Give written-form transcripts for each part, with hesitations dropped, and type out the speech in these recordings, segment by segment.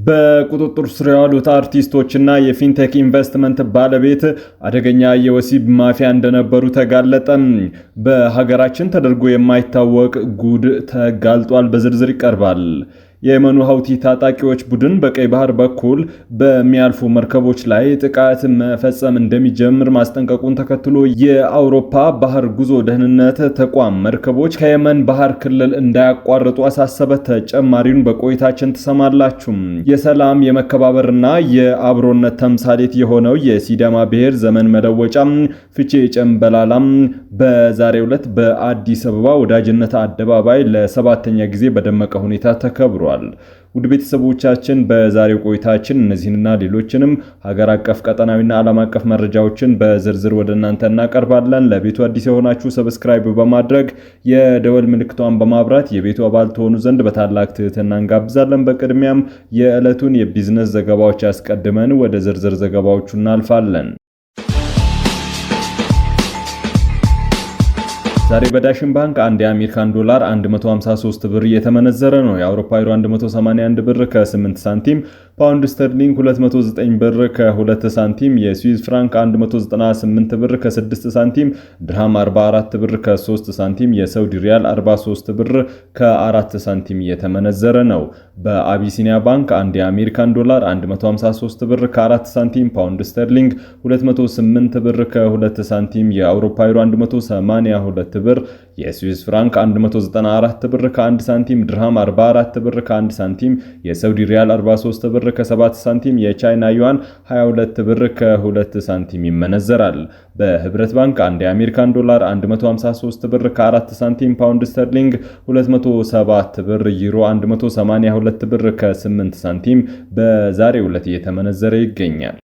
በቁጥጥር ስር ያሉት አርቲስቶችና የፊንቴክ ኢንቨስትመንት ባለቤት አደገኛ የወሲብ ማፊያ እንደነበሩ ተጋለጠ። በሀገራችን ተደርጎ የማይታወቅ ጉድ ተጋልጧል። በዝርዝር ይቀርባል። የየመኑ ሀውቲ ታጣቂዎች ቡድን በቀይ ባህር በኩል በሚያልፉ መርከቦች ላይ ጥቃት መፈጸም እንደሚጀምር ማስጠንቀቁን ተከትሎ የአውሮፓ ባህር ጉዞ ደህንነት ተቋም መርከቦች ከየመን ባህር ክልል እንዳያቋርጡ አሳሰበ። ተጨማሪውን በቆይታችን ትሰማላችሁ። የሰላም የመከባበርና የአብሮነት ተምሳሌት የሆነው የሲዳማ ብሔር ዘመን መለወጫ ፍቼ ጨምበላላም በዛሬው ዕለት በአዲስ አበባ ወዳጅነት አደባባይ ለሰባተኛ ጊዜ በደመቀ ሁኔታ ተከብሯል። ውድ ቤተሰቦቻችን በዛሬው ቆይታችን እነዚህንና ሌሎችንም ሀገር አቀፍ ቀጠናዊና ዓለም አቀፍ መረጃዎችን በዝርዝር ወደ እናንተ እናቀርባለን። ለቤቱ አዲስ የሆናችሁ ሰብስክራይብ በማድረግ የደወል ምልክቷን በማብራት የቤቱ አባል ትሆኑ ዘንድ በታላቅ ትህትና እንጋብዛለን። በቅድሚያም የዕለቱን የቢዝነስ ዘገባዎች ያስቀድመን ወደ ዝርዝር ዘገባዎቹ እናልፋለን። ዛሬ በዳሽን ባንክ አንድ የአሜሪካን ዶላር 153 ብር እየተመነዘረ ነው። የአውሮፓ ዩሮ 181 ብር ከ8 ሳንቲም፣ ፓውንድ ስተርሊንግ 209 ብር ከ2 ሳንቲም፣ የስዊዝ ፍራንክ 198 ብር ከ6 ሳንቲም፣ ድርሃም 44 ብር ከ3 ሳንቲም፣ የሳውዲ ሪያል 43 ብር ከ4 ሳንቲም እየተመነዘረ ነው። በአቢሲኒያ ባንክ አንድ የአሜሪካን ዶላር 153 ብር ከ4 ሳንቲም፣ ፓውንድ ስተርሊንግ 208 ብር ከ2 ሳንቲም፣ የአውሮፓ ዩሮ 182 ብር፣ የስዊስ ፍራንክ 194 ብር ከ1 ሳንቲም፣ ድርሃም 44 ብር ከ1 ሳንቲም፣ የሳውዲ ሪያል 43 ብር ከ7 ሳንቲም፣ የቻይና ዩዋን 22 ብር ከ2 ሳንቲም ይመነዘራል። በህብረት ባንክ አንድ የአሜሪካን ዶላር 153 ብር ከ4 ሳንቲም፣ ፓውንድ ስተርሊንግ 207 ብር፣ ዩሮ 182 ብር ከ8 ሳንቲም በዛሬው ዕለት እየተመነዘረ ይገኛል።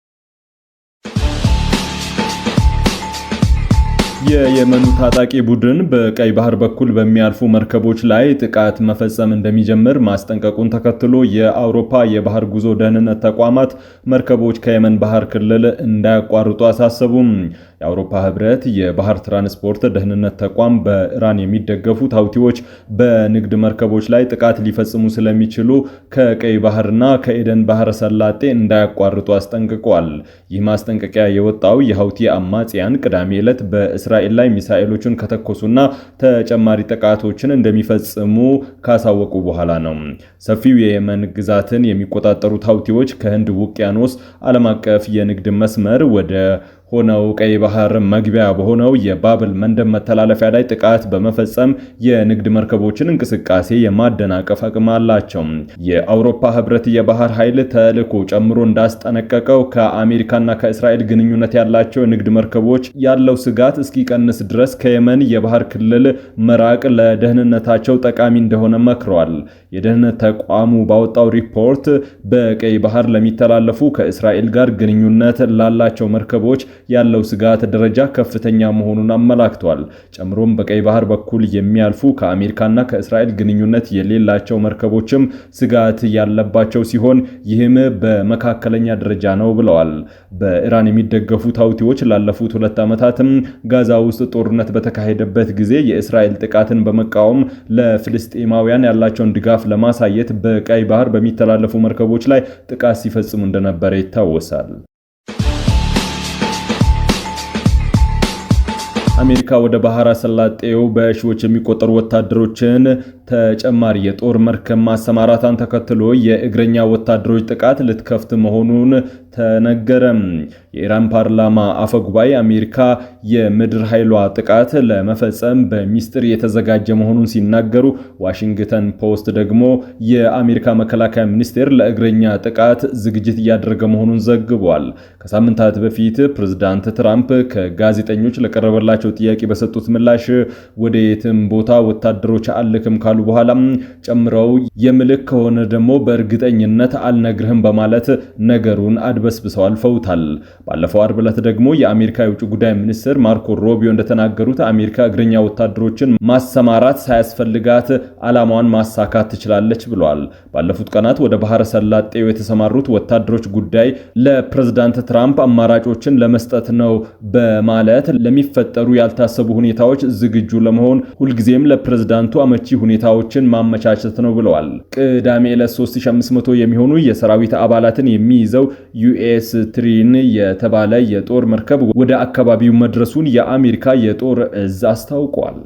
የየመኑ ታጣቂ ቡድን በቀይ ባህር በኩል በሚያልፉ መርከቦች ላይ ጥቃት መፈጸም እንደሚጀምር ማስጠንቀቁን ተከትሎ የአውሮፓ የባህር ጉዞ ደህንነት ተቋማት መርከቦች ከየመን ባህር ክልል እንዳያቋርጡ አሳሰቡም። የአውሮፓ ህብረት የባህር ትራንስፖርት ደህንነት ተቋም በኢራን የሚደገፉት ሀውቲዎች በንግድ መርከቦች ላይ ጥቃት ሊፈጽሙ ስለሚችሉ ከቀይ ባህርና ከኤደን ባህረ ሰላጤ እንዳያቋርጡ አስጠንቅቋል። ይህ ማስጠንቀቂያ የወጣው የሀውቲ አማጽያን ቅዳሜ ዕለት በእስራኤል ላይ ሚሳኤሎችን ከተኮሱና ተጨማሪ ጥቃቶችን እንደሚፈጽሙ ካሳወቁ በኋላ ነው። ሰፊው የየመን ግዛትን የሚቆጣጠሩት ሀውቲዎች ከህንድ ውቅያኖስ ዓለም አቀፍ የንግድ መስመር ወደ ሆነው ቀይ ባህር መግቢያ በሆነው የባብል መንደብ መተላለፊያ ላይ ጥቃት በመፈጸም የንግድ መርከቦችን እንቅስቃሴ የማደናቀፍ አቅም አላቸው። የአውሮፓ ህብረት የባህር ኃይል ተልዕኮ ጨምሮ እንዳስጠነቀቀው ከአሜሪካና ከእስራኤል ግንኙነት ያላቸው የንግድ መርከቦች ያለው ስጋት እስኪቀንስ ድረስ ከየመን የባህር ክልል መራቅ ለደህንነታቸው ጠቃሚ እንደሆነ መክረዋል። የደህንነት ተቋሙ ባወጣው ሪፖርት በቀይ ባህር ለሚተላለፉ ከእስራኤል ጋር ግንኙነት ላላቸው መርከቦች ያለው ስጋት ደረጃ ከፍተኛ መሆኑን አመላክቷል። ጨምሮም በቀይ ባህር በኩል የሚያልፉ ከአሜሪካና ከእስራኤል ግንኙነት የሌላቸው መርከቦችም ስጋት ያለባቸው ሲሆን ይህም በመካከለኛ ደረጃ ነው ብለዋል። በኢራን የሚደገፉት ሀውቲዎች ላለፉት 2 ዓመታትም ጋዛ ውስጥ ጦርነት በተካሄደበት ጊዜ የእስራኤል ጥቃትን በመቃወም ለፍልስጤማውያን ያላቸውን ድጋፍ ለማሳየት በቀይ ባህር በሚተላለፉ መርከቦች ላይ ጥቃት ሲፈጽሙ እንደነበረ ይታወሳል። አሜሪካ ወደ ባህረ ሰላጤው በሺዎች የሚቆጠሩ ወታደሮችን ተጨማሪ የጦር መርከብ ማሰማራቷን ተከትሎ የእግረኛ ወታደሮች ጥቃት ልትከፍት መሆኑን ተነገረ። የኢራን ፓርላማ አፈጉባኤ አሜሪካ የምድር ኃይሏ ጥቃት ለመፈጸም በሚስጥር የተዘጋጀ መሆኑን ሲናገሩ፣ ዋሽንግተን ፖስት ደግሞ የአሜሪካ መከላከያ ሚኒስቴር ለእግረኛ ጥቃት ዝግጅት እያደረገ መሆኑን ዘግቧል። ከሳምንታት በፊት ፕሬዝዳንት ትራምፕ ከጋዜጠኞች ለቀረበላቸው ጥያቄ በሰጡት ምላሽ ወደ የትም ቦታ ወታደሮች አልክም ካሉ በኋላ ጨምረው የምልክ ከሆነ ደግሞ በእርግጠኝነት አልነግርህም በማለት ነገሩን አድበስብሰው አልፈውታል። ባለፈው አርብ ዕለት ደግሞ የአሜሪካ የውጭ ጉዳይ ሚኒስትር ማርኮ ሮቢዮ እንደተናገሩት አሜሪካ እግረኛ ወታደሮችን ማሰማራት ሳያስፈልጋት ዓላማዋን ማሳካት ትችላለች ብለዋል። ባለፉት ቀናት ወደ ባህረ ሰላጤው የተሰማሩት ወታደሮች ጉዳይ ለፕሬዝዳንት ትራምፕ አማራጮችን ለመስጠት ነው በማለት ለሚፈጠሩ ያልታሰቡ ሁኔታዎች ዝግጁ ለመሆን ሁልጊዜም ለፕሬዝዳንቱ አመቺ ሁኔታ ሁኔታዎችን ማመቻቸት ነው ብለዋል። ቅዳሜ ዕለት 3500 የሚሆኑ የሰራዊት አባላትን የሚይዘው ዩኤስ ትሪን የተባለ የጦር መርከብ ወደ አካባቢው መድረሱን የአሜሪካ የጦር እዝ አስታውቋል።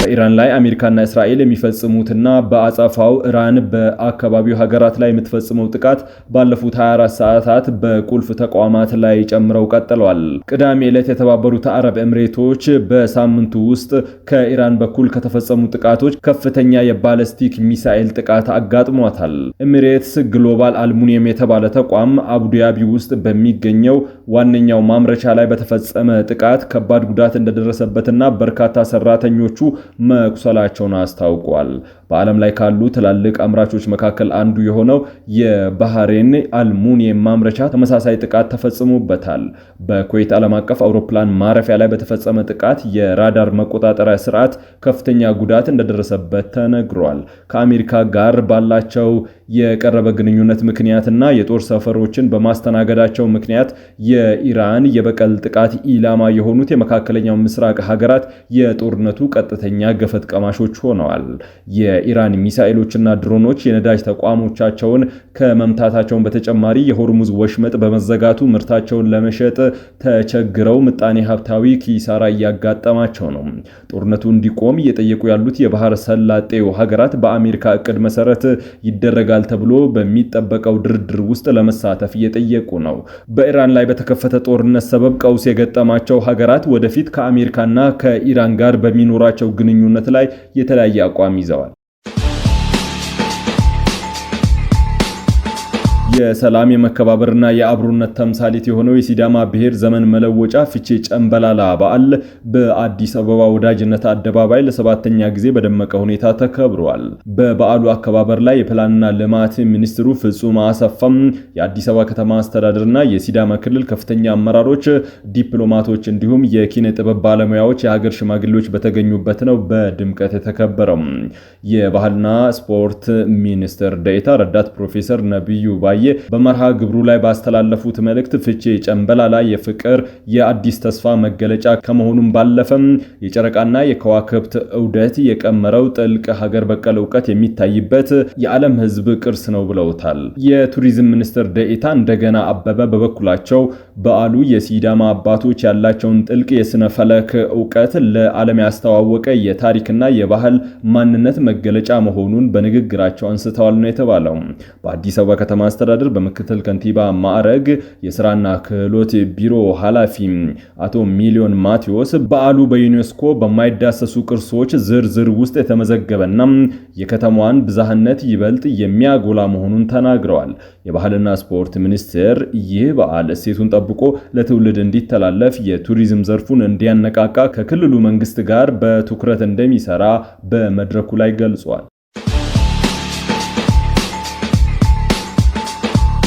በኢራን ላይ አሜሪካና እስራኤል የሚፈጽሙትና በአጸፋው ኢራን በአካባቢው ሀገራት ላይ የምትፈጽመው ጥቃት ባለፉት 24 ሰዓታት በቁልፍ ተቋማት ላይ ጨምረው ቀጥለዋል። ቅዳሜ ዕለት የተባበሩት አረብ ኤምሬቶች በሳምንቱ ውስጥ ከኢራን በኩል ከተፈጸሙ ጥቃቶች ከፍተኛ የባለስቲክ ሚሳኤል ጥቃት አጋጥሟታል። ኤሚሬትስ ግሎባል አልሙኒየም የተባለ ተቋም አቡዳቢ ውስጥ በሚገኘው ዋነኛው ማምረቻ ላይ በተፈጸመ ጥቃት ከባድ ጉዳት እንደደረሰበትና በርካታ ሰራተኞቹ መቁሰላቸውን አስታውቋል። በዓለም ላይ ካሉ ትላልቅ አምራቾች መካከል አንዱ የሆነው የባህሬን አልሙኒየም ማምረቻ ተመሳሳይ ጥቃት ተፈጽሞበታል። በኩዌት ዓለም አቀፍ አውሮፕላን ማረፊያ ላይ በተፈጸመ ጥቃት የራዳር መቆጣጠሪያ ስርዓት ከፍተኛ ጉዳት እንደደረሰበት ተነግሯል። ከአሜሪካ ጋር ባላቸው የቀረበ ግንኙነት ምክንያትና የጦር ሰፈሮችን በማስተናገዳቸው ምክንያት የኢራን የበቀል ጥቃት ኢላማ የሆኑት የመካከለኛው ምስራቅ ሀገራት የጦርነቱ ቀጥተኛ ገፈት ቀማሾች ሆነዋል። የኢራን ሚሳኤሎችና ድሮኖች የነዳጅ ተቋሞቻቸውን ከመምታታቸውን በተጨማሪ የሆርሙዝ ወሽመጥ በመዘጋቱ ምርታቸውን ለመሸጥ ተቸግረው ምጣኔ ሀብታዊ ኪሳራ እያጋጠማቸው ነው። ጦርነቱ እንዲቆም እየጠየቁ ያሉት የባህር ሰላጤው ሀገራት በአሜሪካ እቅድ መሰረት ይደረጋል ተብሎ በሚጠበቀው ድርድር ውስጥ ለመሳተፍ እየጠየቁ ነው። በኢራን ላይ በተከፈተ ጦርነት ሰበብ ቀውስ የገጠማቸው ሀገራት ወደፊት ከአሜሪካና ከኢራን ጋር በሚኖራቸው ግንኙነት ላይ የተለያየ አቋም ይዘዋል። የሰላም የመከባበርና የአብሮነት ተምሳሌት የሆነው የሲዳማ ብሔር ዘመን መለወጫ ፊቼ ጨምበላላ በዓል በአዲስ አበባ ወዳጅነት አደባባይ ለሰባተኛ ጊዜ በደመቀ ሁኔታ ተከብሯል። በበዓሉ አከባበር ላይ የፕላንና ልማት ሚኒስትሩ ፍጹም አሰፋም፣ የአዲስ አበባ ከተማ አስተዳደርና የሲዳማ ክልል ከፍተኛ አመራሮች፣ ዲፕሎማቶች እንዲሁም የኪነ ጥበብ ባለሙያዎች፣ የሀገር ሽማግሌዎች በተገኙበት ነው በድምቀት የተከበረው። የባህልና ስፖርት ሚኒስትር ዴኤታ ረዳት ፕሮፌሰር ነብዩ ባየ በመርሃ ግብሩ ላይ ባስተላለፉት መልእክት ፊቼ ጨምበላላ የፍቅር የአዲስ ተስፋ መገለጫ ከመሆኑም ባለፈም የጨረቃና የከዋክብት ዑደት የቀመረው ጥልቅ ሀገር በቀል ዕውቀት የሚታይበት የዓለም ሕዝብ ቅርስ ነው ብለውታል። የቱሪዝም ሚኒስትር ዴኤታ እንደገና አበበ በበኩላቸው በዓሉ የሲዳማ አባቶች ያላቸውን ጥልቅ የስነ ፈለክ ዕውቀት ለዓለም ያስተዋወቀ የታሪክና የባህል ማንነት መገለጫ መሆኑን በንግግራቸው አንስተዋል ነው የተባለው። በአዲስ አበባ ከተማ አስተዳደር በምክትል ከንቲባ ማዕረግ የስራና ክህሎት ቢሮ ኃላፊ አቶ ሚሊዮን ማቴዎስ በዓሉ በዩኔስኮ በማይዳሰሱ ቅርሶች ዝርዝር ውስጥ የተመዘገበና የከተማዋን ብዝሃነት ይበልጥ የሚያጎላ መሆኑን ተናግረዋል። የባህልና ስፖርት ሚኒስቴር ይህ በዓል እሴቱን ጠብቆ ለትውልድ እንዲተላለፍ የቱሪዝም ዘርፉን እንዲያነቃቃ ከክልሉ መንግስት ጋር በትኩረት እንደሚሰራ በመድረኩ ላይ ገልጿል።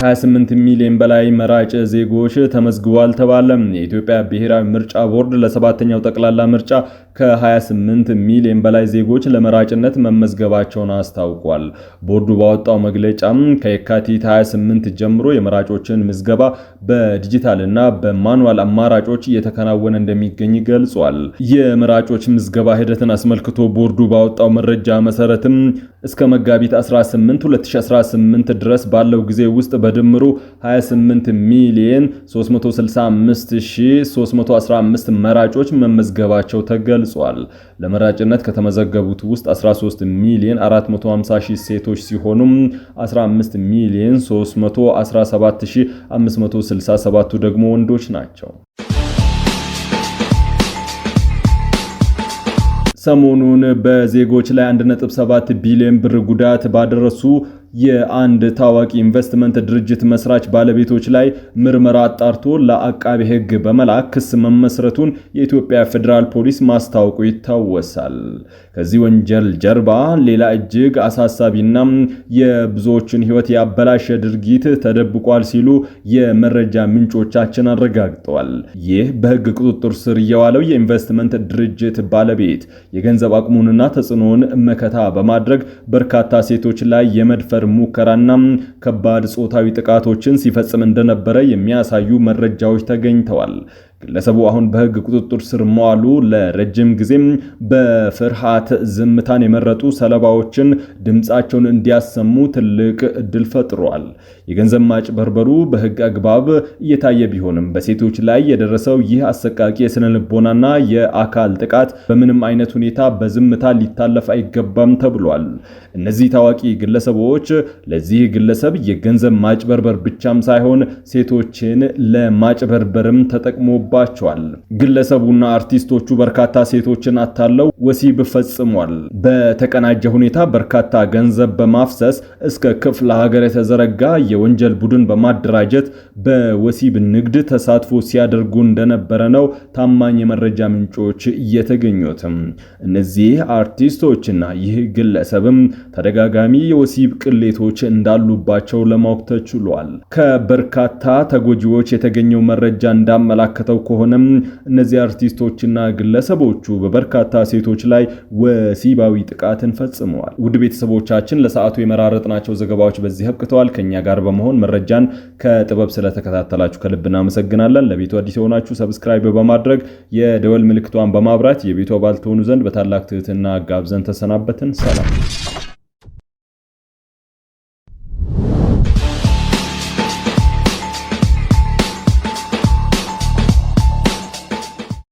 28 ሚሊዮን በላይ መራጭ ዜጎች ተመዝግቧል ተባለ። የኢትዮጵያ ብሔራዊ ምርጫ ቦርድ ለሰባተኛው ጠቅላላ ምርጫ ከ28 ሚሊዮን በላይ ዜጎች ለመራጭነት መመዝገባቸውን አስታውቋል። ቦርዱ ባወጣው መግለጫም ከየካቲት 28 ጀምሮ የመራጮችን ምዝገባ በዲጂታልና በማኑዋል አማራጮች እየተከናወነ እንደሚገኝ ገልጿል። የመራጮች ምዝገባ ሂደትን አስመልክቶ ቦርዱ ባወጣው መረጃ መሰረትም እስከ መጋቢት 18 2018 ድረስ ባለው ጊዜ ውስጥ በድምሩ 28 ሚሊዮን 365315 መራጮች መመዝገባቸው ተገልጿል። ለመራጭነት ከተመዘገቡት ውስጥ 13 ሚሊዮን 450 ሺህ ሴቶች ሲሆኑ 15 ሚሊዮን 317567ቱ ደግሞ ወንዶች ናቸው። ሰሞኑን በዜጎች ላይ 1.7 ቢሊዮን ብር ጉዳት ባደረሱ የአንድ ታዋቂ ኢንቨስትመንት ድርጅት መስራች ባለቤቶች ላይ ምርመራ አጣርቶ ለአቃቤ ሕግ በመላክ ክስ መመስረቱን የኢትዮጵያ ፌዴራል ፖሊስ ማስታወቁ ይታወሳል። ከዚህ ወንጀል ጀርባ ሌላ እጅግ አሳሳቢና የብዙዎችን ሕይወት ያበላሸ ድርጊት ተደብቋል ሲሉ የመረጃ ምንጮቻችን አረጋግጠዋል። ይህ በሕግ ቁጥጥር ስር የዋለው የኢንቨስትመንት ድርጅት ባለቤት የገንዘብ አቅሙንና ተጽዕኖውን መከታ በማድረግ በርካታ ሴቶች ላይ የመድፈር ሙከራና ከባድ ጾታዊ ጥቃቶችን ሲፈጽም እንደነበረ የሚያሳዩ መረጃዎች ተገኝተዋል። ግለሰቡ አሁን በህግ ቁጥጥር ስር መዋሉ ለረጅም ጊዜም በፍርሃት ዝምታን የመረጡ ሰለባዎችን ድምጻቸውን እንዲያሰሙ ትልቅ እድል ፈጥሯል። የገንዘብ ማጭበርበሩ በህግ አግባብ እየታየ ቢሆንም በሴቶች ላይ የደረሰው ይህ አሰቃቂ የስነ ልቦናና የአካል ጥቃት በምንም አይነት ሁኔታ በዝምታ ሊታለፍ አይገባም ተብሏል። እነዚህ ታዋቂ ግለሰቦች ለዚህ ግለሰብ የገንዘብ ማጭበርበር ብቻም ሳይሆን ሴቶችን ለማጭበርበርም ተጠቅሞባቸዋል። ግለሰቡና አርቲስቶቹ በርካታ ሴቶችን አታለው ወሲብ ፈጽሟል። በተቀናጀ ሁኔታ በርካታ ገንዘብ በማፍሰስ እስከ ክፍለ ሀገር የተዘረጋ የወንጀል ቡድን በማደራጀት በወሲብ ንግድ ተሳትፎ ሲያደርጉ እንደነበረ ነው ታማኝ የመረጃ ምንጮች የተገኙትም። እነዚህ አርቲስቶችና ይህ ግለሰብም ተደጋጋሚ የወሲብ ቅሌቶች እንዳሉባቸው ለማወቅ ተችሏል። ከበርካታ ተጎጂዎች የተገኘው መረጃ እንዳመላከተው ከሆነም እነዚህ አርቲስቶችና ግለሰቦቹ በበርካታ ሴቶች ላይ ወሲባዊ ጥቃትን ፈጽመዋል። ውድ ቤተሰቦቻችን ለሰዓቱ የመራረጥናቸው ዘገባዎች በዚህ አብቅተዋል። ከኛ ጋር በመሆን መረጃን ከጥበብ ስለተከታተላችሁ ከልብ እናመሰግናለን። ለቤቱ አዲስ የሆናችሁ ሰብስክራይብ በማድረግ የደወል ምልክቷን በማብራት የቤቱ አባል ትሆኑ ዘንድ በታላቅ ትህትና ጋብዘን ተሰናበትን። ሰላም።